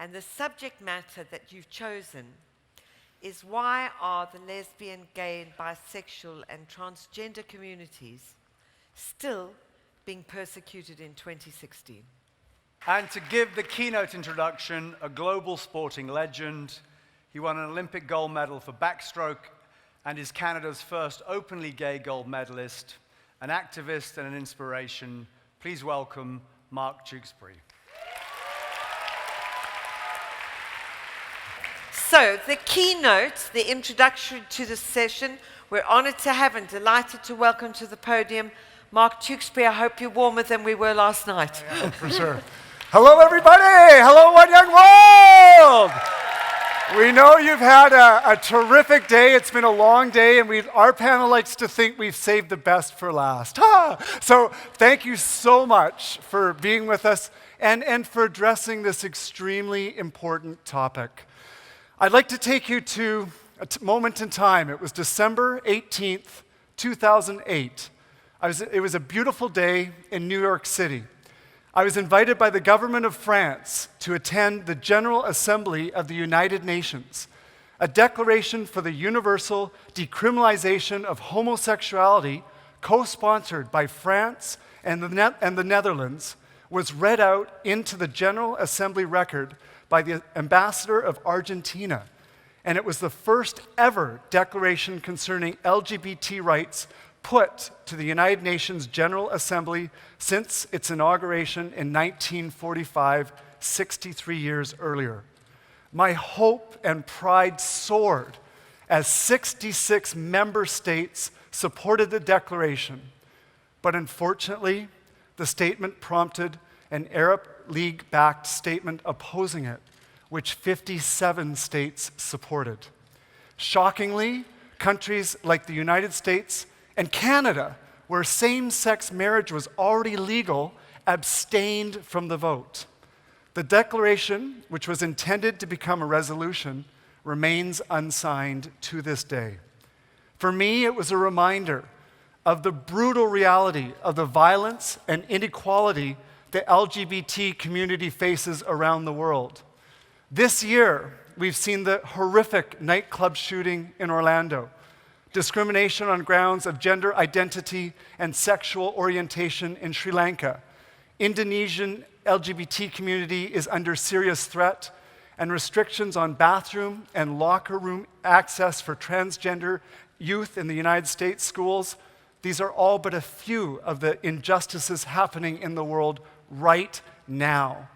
And the subject matter that you've chosen is why are the lesbian, gay, and bisexual and transgender communities still being persecuted in 2016? And to give the keynote introduction, a global sporting legend. He won an Olympic gold medal for backstroke and is Canada's first openly gay gold medalist, an activist and an inspiration. Please welcome Mark Tewksbury. So, the keynote, the introduction to the session, we're honored to have and delighted to welcome to the podium Mark Tewksbury. I hope you're warmer than we were last night. Yeah, for sure. Hello, everybody. Hello, One Young World. We know you've had a terrific day. It's been a long day, and our panel likes to think we've saved the best for last. So thank you so much for being with us and for addressing this extremely important topic. I'd like to take you to a moment in time. It was December 18th, 2008. It was a beautiful day in New York City. I was invited by the government of France to attend the General Assembly of the United Nations, a declaration for the universal decriminalization of homosexuality, co-sponsored by France and the Netherlands, was read out into the General Assembly record by the ambassador of Argentina. And it was the first ever declaration concerning LGBT rights put to the United Nations General Assembly since its inauguration in 1945, 63 years earlier. My hope and pride soared as 66 member states supported the declaration. But unfortunately, the statement prompted an Arab League-backed statement opposing it, which 57 states supported. Shockingly, countries like the United States and Canada, where same-sex marriage was already legal, abstained from the vote. The declaration, which was intended to become a resolution, remains unsigned to this day. For me, it was a reminder of the brutal reality of the violence and inequality the LGBT community faces around the world. This year, we've seen the horrific nightclub shooting in Orlando, discrimination on grounds of gender identity and sexual orientation in Sri Lanka. Indonesian LGBT community is under serious threat, and restrictions on bathroom and locker room access for transgender youth in the United States schools. These are all but a few of the injustices happening in the world right now.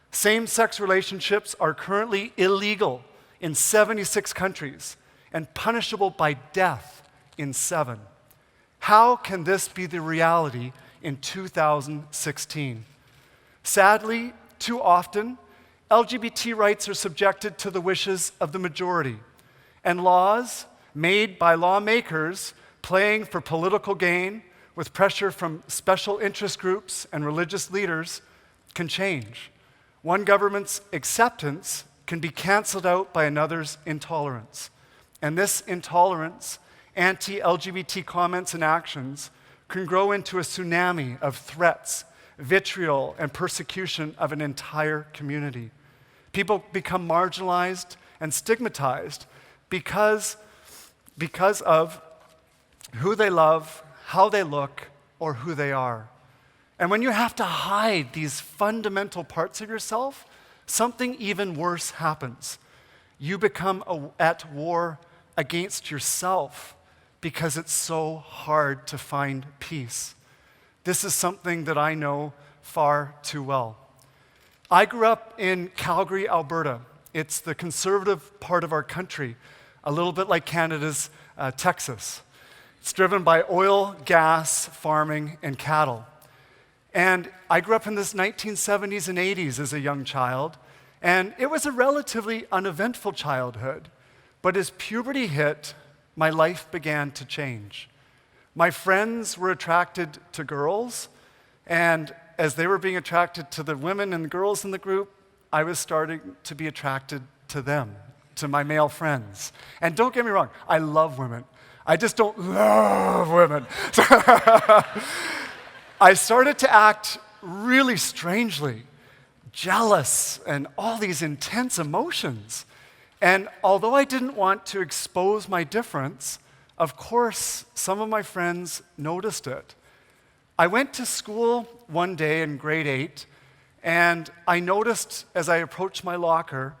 Same-sex relationships are currently illegal in 76 countries and punishable by death in 7. How can this be the reality in 2016? Sadly, too often, LGBT rights are subjected to the wishes of the majority, and laws made by lawmakers playing for political gain with pressure from special interest groups and religious leaders can change. One government's acceptance can be canceled out by another's intolerance. And this intolerance, anti-LGBT comments and actions, can grow into a tsunami of threats, vitriol, and persecution of an entire community. People become marginalized and stigmatized because of who they love, how they look, or who they are. And when you have to hide these fundamental parts of yourself, something even worse happens. You become at war against yourself because it's so hard to find peace. This is something that I know far too well. I grew up in Calgary, Alberta. It's the conservative part of our country, a little bit like Canada's Texas. It's driven by oil, gas, farming, and cattle. And I grew up in the 1970s and 80s as a young child, and it was a relatively uneventful childhood. But as puberty hit, my life began to change. My friends were attracted to girls, and as they were being attracted to the women and the girls in the group, I was starting to be attracted to them, to my male friends. And don't get me wrong, I love women. I just don't love women. I started to act really strangely, jealous and all these intense emotions. And although I didn't want to expose my difference, of course, some of my friends noticed it. I went to school one day in grade 8, and I noticed as I approached my locker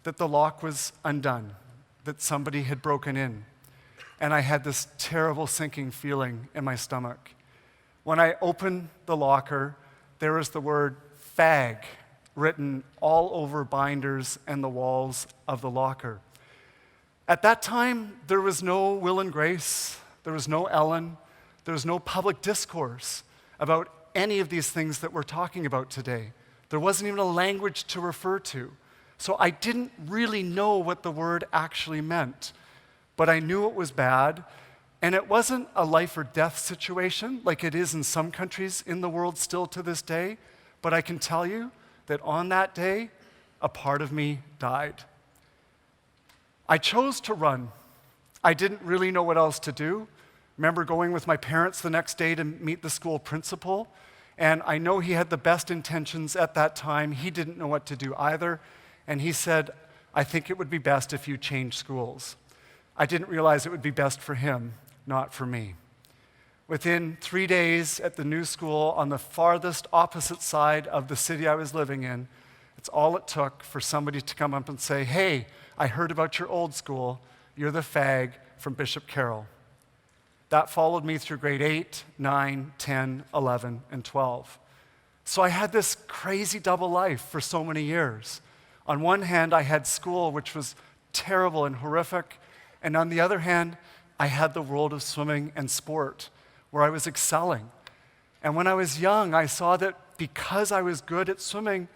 that the lock was undone, that somebody had broken in. And I had this terrible sinking feeling in my stomach. When I opened the locker, there was the word fag written all over binders and the walls of the locker. At that time, there was no Will and Grace, there was no Ellen, there was no public discourse about any of these things that we're talking about today. There wasn't even a language to refer to. So I didn't really know what the word actually meant, but I knew it was bad, and it wasn't a life or death situation like it is in some countries in the world still to this day, but I can tell you that on that day, a part of me died. I chose to run. I didn't really know what else to do. Remember going with my parents the next day to meet the school principal, and I know he had the best intentions at that time. He didn't know what to do either, and he said, I think it would be best if you change schools. I didn't realize it would be best for him, not for me. Within 3 days at the new school on the farthest opposite side of the city I was living in, it's all it took for somebody to come up and say, hey, I heard about your old school. You're the fag from Bishop Carroll. That followed me through grade 8, 9, 10, 11, and 12. So I had this crazy double life for so many years. On one hand, I had school, which was terrible and horrific, and on the other hand, I had the world of swimming and sport, where I was excelling. And when I was young, I saw that because I was good at swimming,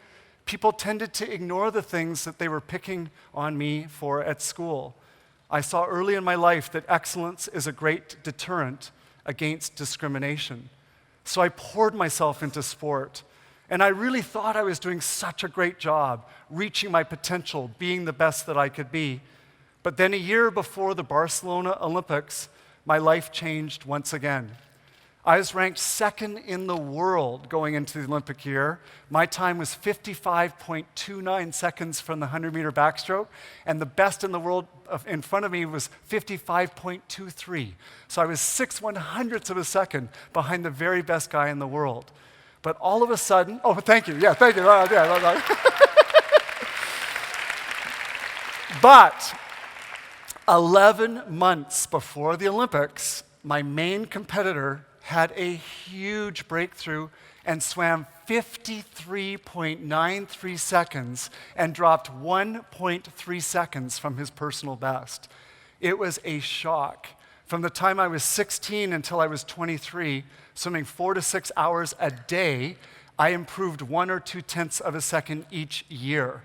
people tended to ignore the things that they were picking on me for at school. I saw early in my life that excellence is a great deterrent against discrimination. So I poured myself into sport, and I really thought I was doing such a great job, reaching my potential, being the best that I could be. But then a year before the Barcelona Olympics, my life changed once again. I was ranked second in the world going into the Olympic year. My time was 55.29 seconds from the 100-meter backstroke, and the best in the world in front of me was 55.23. So I was 6/100ths of a second behind the very best guy in the world. But all of a sudden, oh, thank you, yeah, thank you. But 11 months before the Olympics, my main competitor had a huge breakthrough and swam 53.93 seconds and dropped 1.3 seconds from his personal best. It was a shock. From the time I was 16 until I was 23, swimming 4 to 6 hours a day, I improved 1 or 2 tenths of a second each year.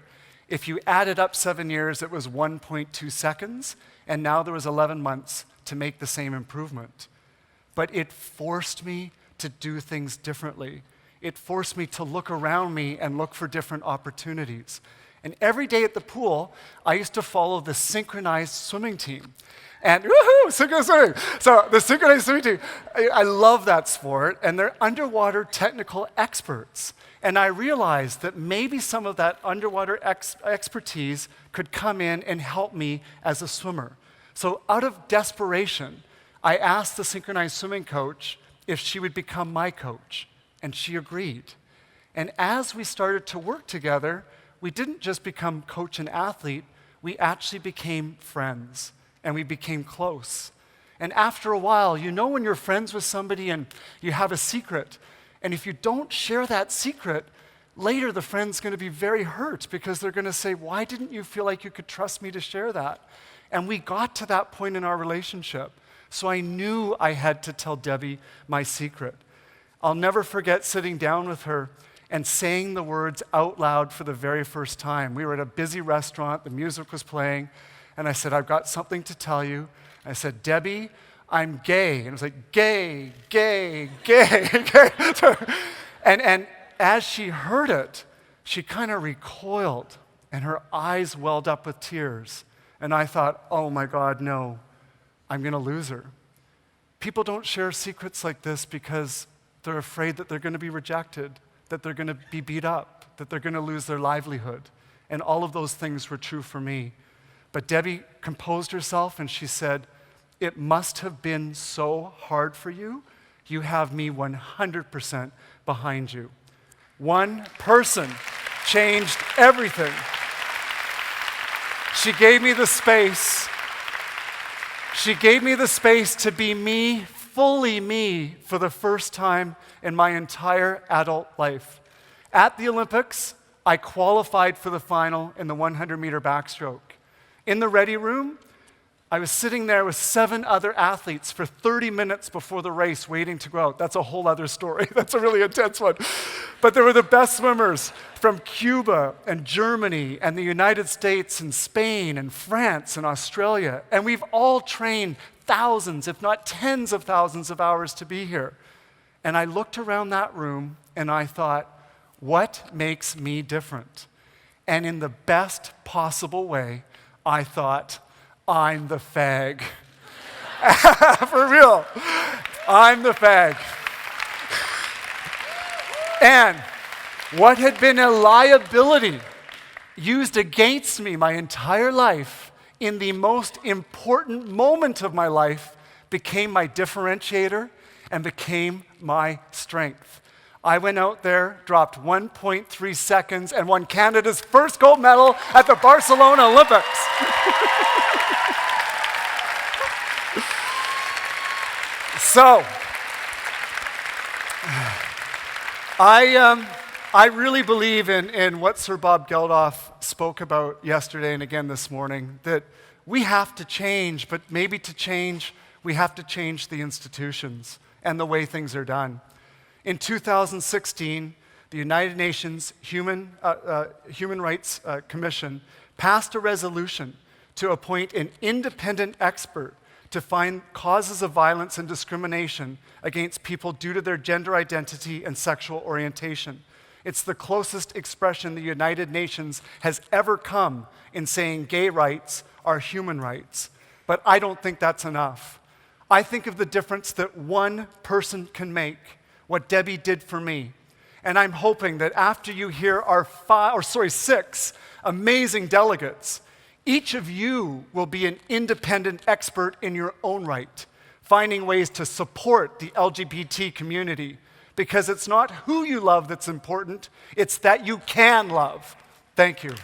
If you added up 7 years, it was 1.2 seconds, and now there was 11 months to make the same improvement. But it forced me to do things differently. It forced me to look around me and look for different opportunities. And every day at the pool, I used to follow the synchronized swimming team. And woohoo, synchronized swimming. So the synchronized swimming team, I love that sport, and they're underwater technical experts. And I realized that maybe some of that underwater expertise could come in and help me as a swimmer. So out of desperation, I asked the synchronized swimming coach if she would become my coach, and she agreed. And as we started to work together, we didn't just become coach and athlete, we actually became friends, and we became close. And after a while, you know when you're friends with somebody and you have a secret, and if you don't share that secret, later the friend's going to be very hurt because they're going to say, why didn't you feel like you could trust me to share that? And we got to that point in our relationship. So I knew I had to tell Debbie my secret. I'll never forget sitting down with her and saying the words out loud for the very first time. We were at a busy restaurant, the music was playing, and I said, I've got something to tell you. I said, Debbie, I'm gay. And it was like, gay, gay, gay, gay. And as she heard it, she kind of recoiled, and her eyes welled up with tears. And I thought, oh my God, no. I'm going to lose her. People don't share secrets like this because they're afraid that they're going to be rejected, that they're going to be beat up. that they're going to lose their livelihood. And all of those things were true for me. But Debbie composed herself and she said, "It must have been so hard for you. You have me 100% behind you." One person changed everything. She gave me the space. She gave me the space to be me, fully me, for the first time in my entire adult life. At the Olympics, I qualified for the final in the 100-meter backstroke. In the ready room, I was sitting there with 7 other athletes for 30 minutes before the race waiting to go out. That's a whole other story. That's a really intense one. But they were the best swimmers from Cuba and Germany and the United States and Spain and France and Australia. And we've all trained thousands, if not tens of thousands of hours to be here. And I looked around that room and I thought, what makes me different? And in the best possible way, I thought, I'm the fag. For real. I'm the fag. And what had been a liability used against me my entire life in the most important moment of my life became my differentiator and became my strength. I went out there, dropped 1.3 seconds, and won Canada's first gold medal at the Barcelona Olympics. So, I really believe in what Sir Bob Geldof spoke about yesterday and again this morning, that we have to change, but maybe to change, we have to change the institutions and the way things are done. In 2016, the United Nations Human Rights Commission passed a resolution to appoint an independent expert to find causes of violence and discrimination against people due to their gender identity and sexual orientation. It's the closest expression the United Nations has ever come in saying gay rights are human rights. But I don't think that's enough. I think of the difference that one person can make, what Debbie did for me. And I'm hoping that after you hear our 6 amazing delegates, each of you will be an independent expert in your own right, finding ways to support the LGBT community, because it's not who you love that's important, it's that you can love. Thank you.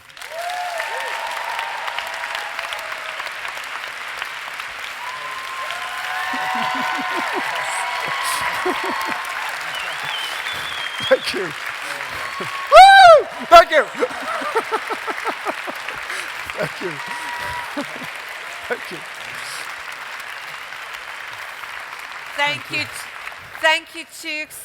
Thank you. Woo! Thank you. Thank you. Thank you. Thank you, Tewks.